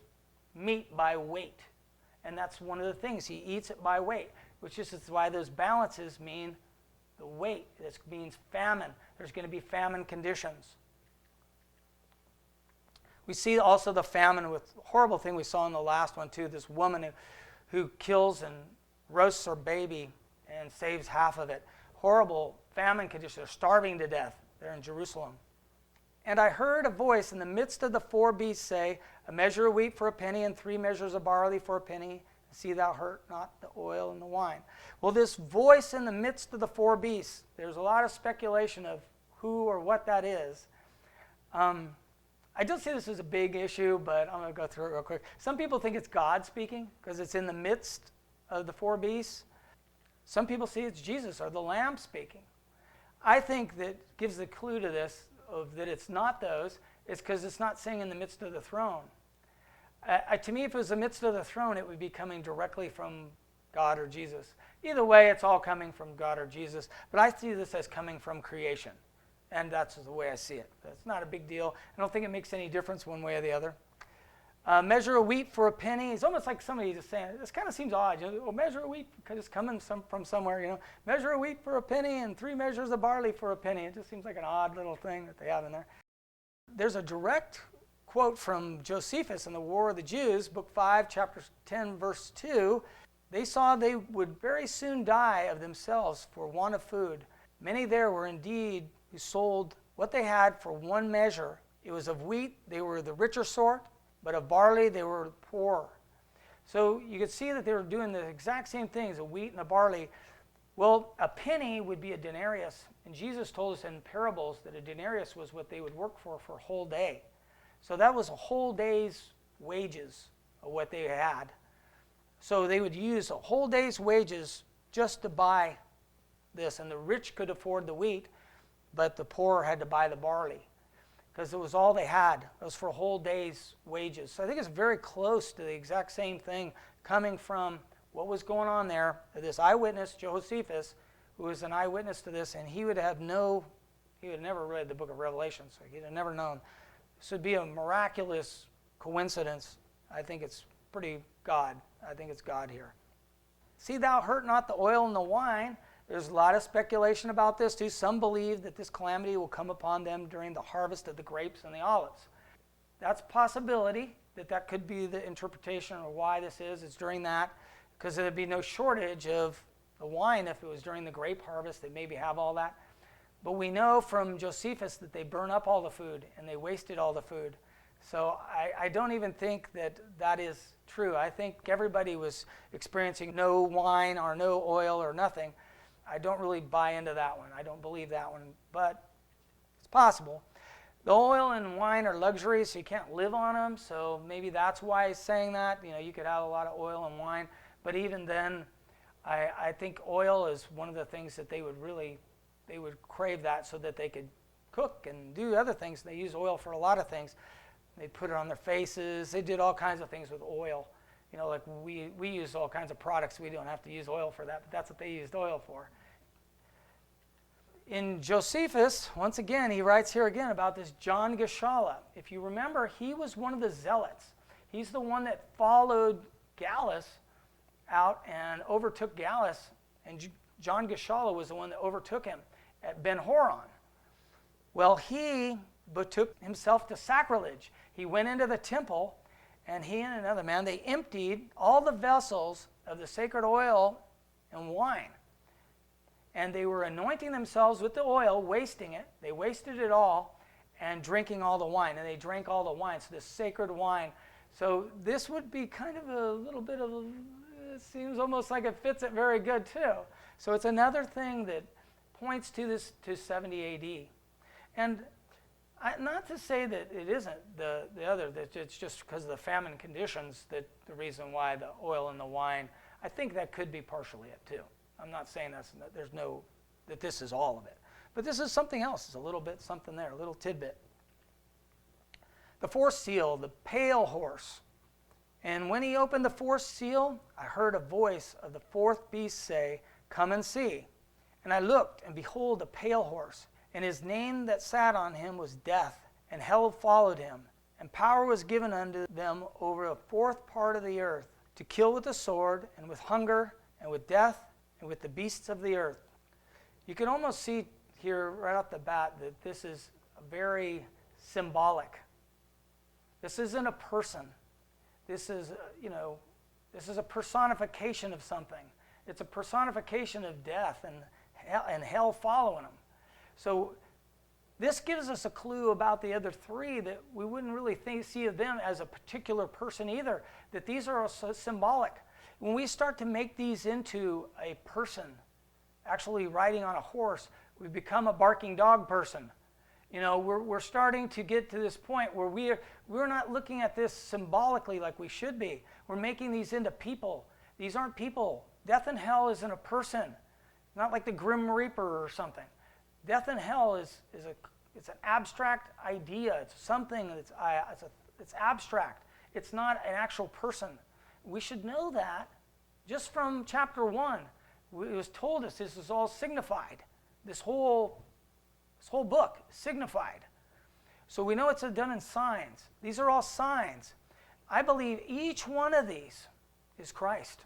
meat by weight. And that's one of the things. He eats it by weight, which is why those balances mean the weight. This means famine. There's going to be famine conditions. We see also the famine with horrible thing we saw in the last one too. This woman who kills and roasts her baby and saves half of it. Horrible famine conditions. They're starving to death there in Jerusalem. "And I heard a voice in the midst of the 4 beasts say, A measure of wheat for a penny, and 3 measures of barley for a penny. See thou hurt not the oil and the wine." Well, this voice in the midst of the 4 beasts, there's a lot of speculation of who or what that is. I don't see this as a big issue, but I'm going to go through it real quick. Some people think it's God speaking because it's in the midst of the 4 beasts. Some people see it's Jesus or the Lamb speaking. I think that gives the clue to this, that it's not those, is because it's not saying in the midst of the throne. To me, if it was the midst of the throne, it would be coming directly from God or Jesus. Either way, it's all coming from God or Jesus. But I see this as coming from creation. And that's the way I see it. It's not a big deal. I don't think it makes any difference one way or the other. Measure of wheat for a penny. It's almost like somebody just saying, this kind of seems odd. Measure of wheat, because it's coming from somewhere, Measure of wheat for a penny and 3 measures of barley for a penny. It just seems like an odd little thing that they have in there. There's a direct quote from Josephus in the War of the Jews, book 5, chapter 10, verse 2. "They saw they would very soon die of themselves for want of food. Many there were indeed who sold what they had for 1 measure. It was of wheat, they were the richer sort, but of barley they were poor." So you could see that they were doing the exact same things, the wheat and the barley. Well, a penny would be a denarius. And Jesus told us in parables that a denarius was what they would work for a whole day. So that was a whole day's wages of what they had. So they would use a whole day's wages just to buy this. And the rich could afford the wheat, but the poor had to buy the barley because it was all they had. It was for a whole day's wages. So I think it's very close to the exact same thing coming from what was going on there. This eyewitness, Josephus, who was an eyewitness to this, and he had never read the book of Revelation, so he'd have never known. This would be a miraculous coincidence. I think it's pretty God. I think it's God here. "See thou hurt not the oil and the wine." There's a lot of speculation about this too. Some believe that this calamity will come upon them during the harvest of the grapes and the olives. That's a possibility that could be the interpretation or why this is. It's during that, because there'd be no shortage of the wine if it was during the grape harvest. They'd maybe have all that. But we know from Josephus that they burn up all the food and they wasted all the food. So I don't even think that is true. I think everybody was experiencing no wine or no oil or nothing. I don't really buy into that one. I don't believe that one, but it's possible. The oil and wine are luxuries, so you can't live on them, so maybe that's why he's saying that. You could have a lot of oil and wine, but even then, I think oil is one of the things that they would crave that so that they could cook and do other things. They use oil for a lot of things. They put it on their faces. They did all kinds of things with oil. Like we use all kinds of products. We don't have to use oil for that, but that's what they used oil for. In Josephus, once again, he writes here again about this John Geshala. If you remember, he was one of the zealots. He's the one that followed Gallus out and overtook Gallus, and John Geshala was the one that overtook him at Ben Horon. Well, he betook himself to sacrilege. He went into the temple, and he and another man, they emptied all the vessels of the sacred oil and wine. And they were anointing themselves with the oil, wasting it. They wasted it all, and drinking all the wine. And they drank all the wine, so this sacred wine. So this would be kind of a little bit of it seems almost like it fits it very good too. So it's another thing that points to this, to 70 AD. And not to say that it isn't the other, that it's just because of the famine conditions that the reason why the oil and the wine, I think that could be partially it too. I'm not saying that this is all of it. But this is something else. It's a little bit something there, a little tidbit. The fourth seal, the pale horse. And when he opened the fourth seal, I heard a voice of the fourth beast say, "Come and see." And I looked, and behold, a pale horse. And his name that sat on him was Death, and hell followed him. And power was given unto them over a fourth part of the earth, to kill with the sword, and with hunger, and with death, and with the beasts of the earth. You can almost see here right off the bat that this is very symbolic. This isn't a person. This is, this is a personification of something. It's a personification of death and hell following them. So this gives us a clue about the other three that we wouldn't really see of them as a particular person either, that these are also symbolic. When we start to make these into a person, actually riding on a horse, we become a barking dog person. We're starting to get to this point where we're not looking at this symbolically like we should be. We're making these into people. These aren't people. Death and hell isn't a person, not like the Grim Reaper or something. Death and hell it's an abstract idea. It's something it's abstract. It's not an actual person. We should know that just from chapter 1. It was told us this is all signified. This whole book is signified. So we know it's done in signs. These are all signs. I believe each one of these is Christ,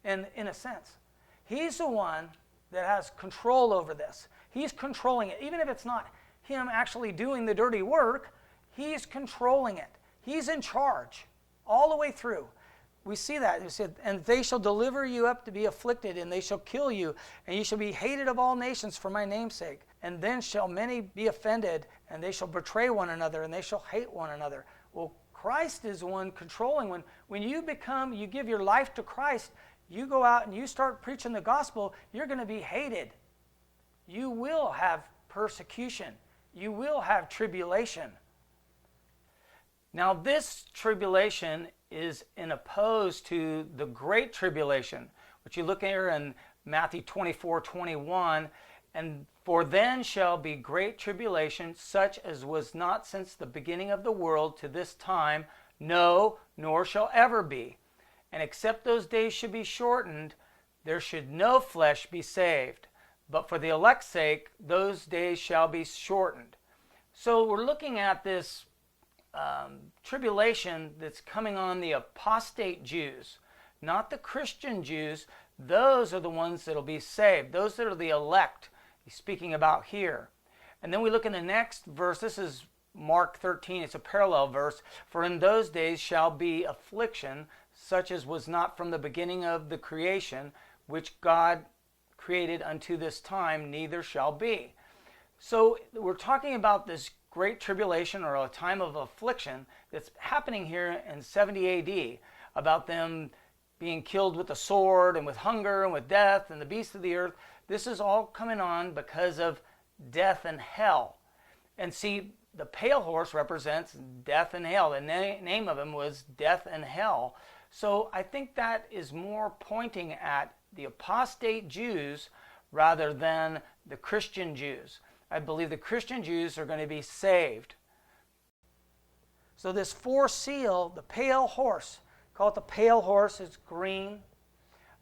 in a sense. He's the one that has control over this. He's controlling it. Even if it's not him actually doing the dirty work, he's controlling it. He's in charge all the way through. We see that. It said, "And they shall deliver you up to be afflicted, and they shall kill you, and you shall be hated of all nations for my name's sake. And then shall many be offended, and they shall betray one another, and they shall hate one another." Well, Christ is the one controlling. When you give your life to Christ, you go out and you start preaching the gospel, you're going to be hated. You will have persecution. You will have tribulation. Now, this tribulation is in opposed to the great tribulation, which you look here in Matthew 24:21, "And for then shall be great tribulation, such as was not since the beginning of the world to this time, no, nor shall ever be. And except those days should be shortened, there should no flesh be saved. But for the elect's sake, those days shall be shortened." So we're looking at this tribulation that's coming on the apostate Jews, not the Christian Jews. Those are the ones that will be saved. Those that are the elect he's speaking about here. And then we look in the next verse. This is Mark 13. It's a parallel verse. "For in those days shall be affliction, such as was not from the beginning of the creation, which God created unto this time, neither shall be." So we're talking about this great tribulation, or a time of affliction, that's happening here in 70 AD, about them being killed with the sword and with hunger and with death and the beasts of the earth. This is all coming on because of death and hell. And see, the pale horse represents death and hell. The name of him was Death and Hell. So I think that is more pointing at the apostate Jews rather than the Christian Jews. I believe the Christian Jews are going to be saved. So this fourth seal, the pale horse, call it the pale horse, it's green.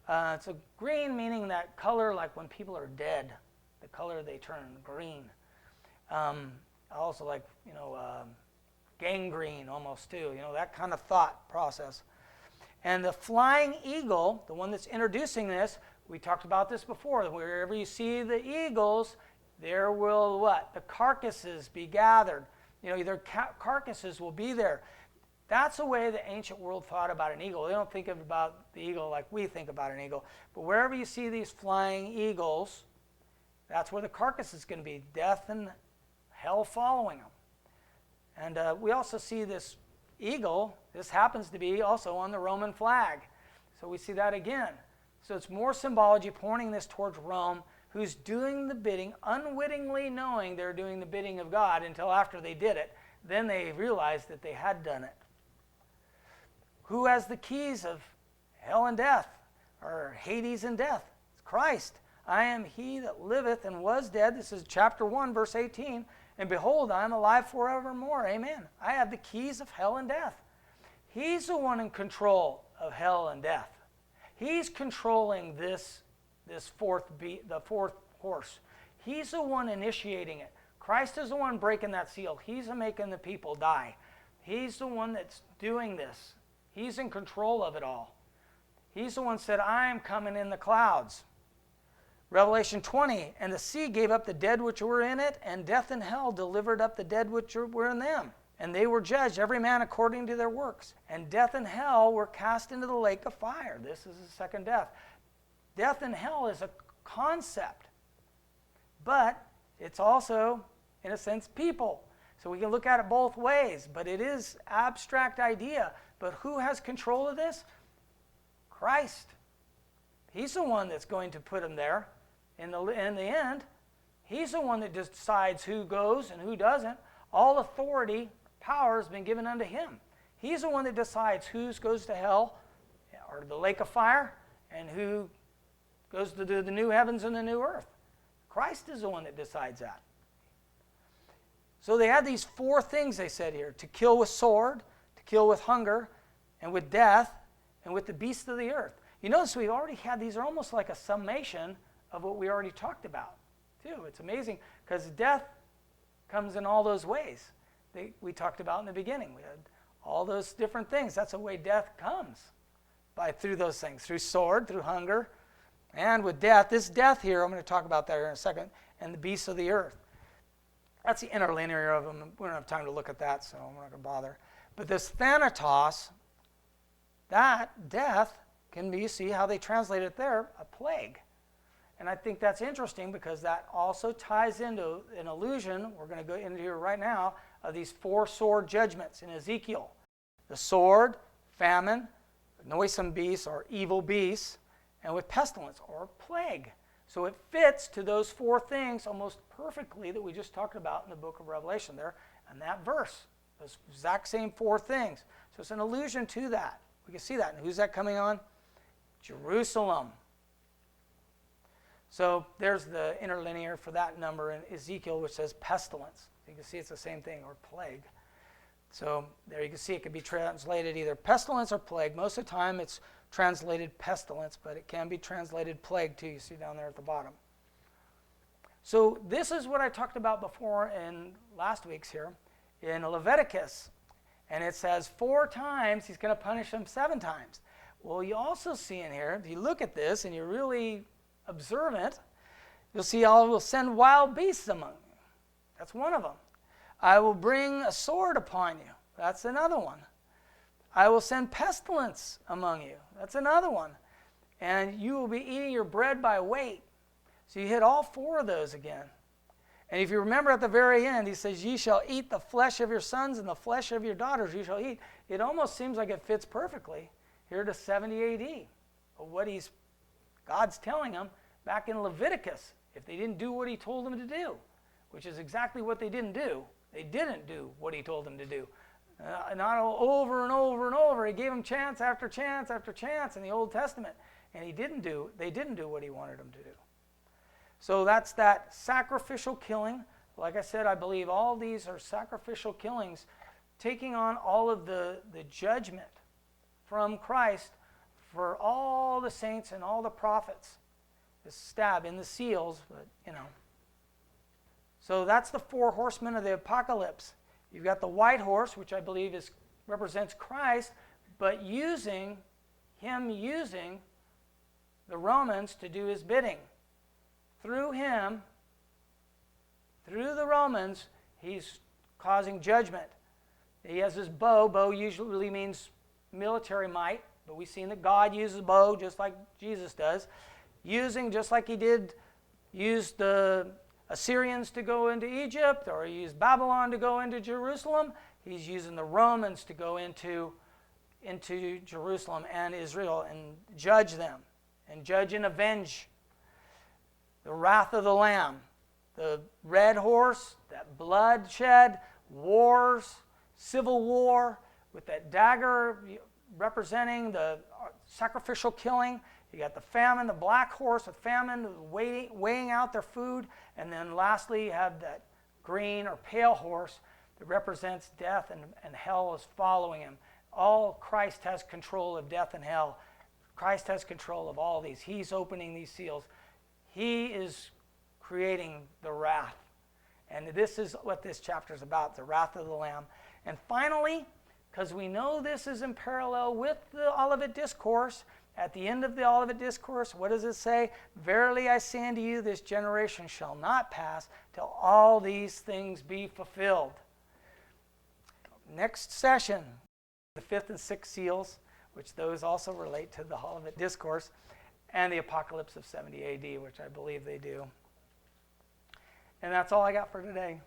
It's a green meaning that color like when people are dead, the color they turn green. I also like, gangrene almost too, that kind of thought process. And the flying eagle, the one that's introducing this, we talked about this before, wherever you see the eagles, there will what? The carcasses be gathered. Their carcasses will be there. That's the way the ancient world thought about an eagle. They don't think about the eagle like we think about an eagle. But wherever you see these flying eagles, that's where the carcass is going to be, death and hell following them. And we also see this eagle. This happens to be also on the Roman flag. So we see that again. So it's more symbology pointing this towards Rome, who's doing the bidding, unwittingly knowing they're doing the bidding of God until after they did it. Then they realized that they had done it. Who has the keys of hell and death, or Hades and death? It's Christ. I am he that liveth and was dead. This is chapter 1, verse 18. And behold, I am alive forevermore. Amen. I have the keys of hell and death. He's the one in control of hell and death. He's controlling the fourth horse. He's the one initiating it. Christ is the one breaking that seal. He's making the people die. He's the one that's doing this. He's in control of it all. He's the one that said, I am coming in the clouds. Revelation 20, and the sea gave up the dead which were in it, and death and hell delivered up the dead which were in them. And they were judged, every man according to their works. And death and hell were cast into the lake of fire. This is the second death. Death and hell is a concept, but it's also, in a sense, people. So we can look at it both ways, but it is abstract idea. But who has control of this? Christ. He's the one that's going to put them there. In the end, he's the one that decides who goes and who doesn't. All authority, power has been given unto him. He's the one that decides who goes to hell or the lake of fire and who goes to the new heavens and the new earth. Christ is the one that decides that. So they had these four things, they said here: to kill with sword, to kill with hunger, and with death, and with the beasts of the earth. You notice we've already had these are almost like a summation of what we already talked about, too. It's amazing because death comes in all those ways we talked about in the beginning. We had all those different things. That's the way death comes, through those things, through sword, through hunger, and with death. This death here, I'm going to talk about that here in a second, and the beasts of the earth. That's the interlinear of them. We don't have time to look at that, so I'm not going to bother. But this Thanatos, that death, you see how they translate it there, a plague. And I think that's interesting because that also ties into an allusion, we're going to go into here right now, of these four sword judgments in Ezekiel. The sword, famine, noisome beasts or evil beasts, and with pestilence or plague. So it fits to those four things almost perfectly that we just talked about in the book of Revelation there, and that verse, those exact same four things. So it's an allusion to that. We can see that. And who's that coming on? Jerusalem. So there's the interlinear for that number in Ezekiel, which says pestilence. You can see it's the same thing, or plague. So there you can see it could be translated either pestilence or plague. Most of the time it's translated pestilence, but it can be translated plague too. You see down there at the bottom. So this is what I talked about before in last week's here in Leviticus. And it says 4 times he's going to punish them 7 times. Well, you also see in here, if you look at this and you're really observant, you'll see I will send wild beasts among you. That's one of them. I will bring a sword upon you. That's another one. I will send pestilence among you. That's another one. And you will be eating your bread by weight. So you hit all 4 of those again. And if you remember at the very end, he says, ye shall eat the flesh of your sons and the flesh of your daughters you shall eat. It almost seems like it fits perfectly here to 70 AD. But what God's telling them back in Leviticus, if they didn't do what he told them to do, which is exactly what they didn't do. They didn't do what he told them to do. Not over and over and over. He gave them chance after chance after chance in the Old Testament. And they didn't do what he wanted them to do. So that's that sacrificial killing. Like I said, I believe all these are sacrificial killings, taking on all of the judgment from Christ for all the saints and all the prophets. The stab in the seals, but So that's the 4 horsemen of the apocalypse. You've got the white horse, which I believe represents Christ, but using the Romans to do his bidding. Through him, through the Romans, he's causing judgment. He has his bow. Bow usually means military might, but we've seen that God uses bow just like Jesus does. Using, just like he did, used the Assyrians to go into Egypt, or he used Babylon to go into Jerusalem, he's using the Romans to go into Jerusalem and Israel and judge them, and judge and avenge. The wrath of the Lamb, the red horse, that bloodshed, wars, civil war, with that dagger representing the sacrificial killing. You got the famine, the black horse with famine weighing out their food. And then lastly, you have that green or pale horse that represents death, and hell is following him. All Christ has control of death and hell. Christ has control of all these. He's opening these seals. He is creating the wrath. And this is what this chapter is about, the wrath of the Lamb. And finally, because we know this is in parallel with the Olivet Discourse, at the end of the Olivet Discourse, what does it say? Verily I say unto you, this generation shall not pass till all these things be fulfilled. Next session, the fifth and sixth seals, which those also relate to the Olivet Discourse, and the apocalypse of 70 AD, which I believe they do. And that's all I got for today.